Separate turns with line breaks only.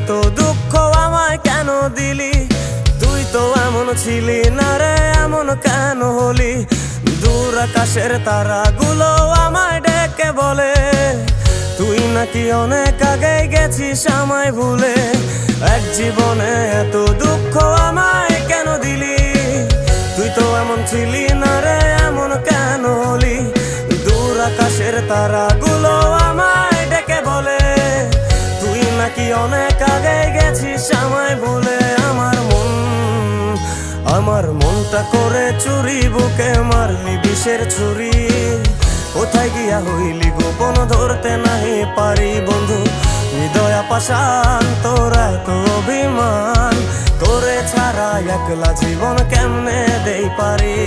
এত দুঃখ আমায় কেন দিলি? তুই তো এমন ছিলি না রে, এমন কেন হলি? দূর আকাশের তারাগুলো আমায় ডেকে বলে তুই নাকি অনেক আগে গেছিস আমায় ভুলে। এক জীবনে এত দুঃখ আমায় কেন দিলি? তুই তো এমন ছিলি না রে, এমন কেন হলি? দূর আকাশের তারাগুলো আমায় ডেকে বলে তুই নাকি অনেক আগে গেছিস আমায় ভুলে। আমার মনটা করে চুরি, বুকে মারলি বিষের ছুরি। কোথায় গিয়া হইলি গোপন, ধরতে নাহি পারি বন্ধু। হৃদয় পাষাণ, তোরা তো অভিমান, তোরে ছাড়া একলা জীবন কেমনে দেই পারি?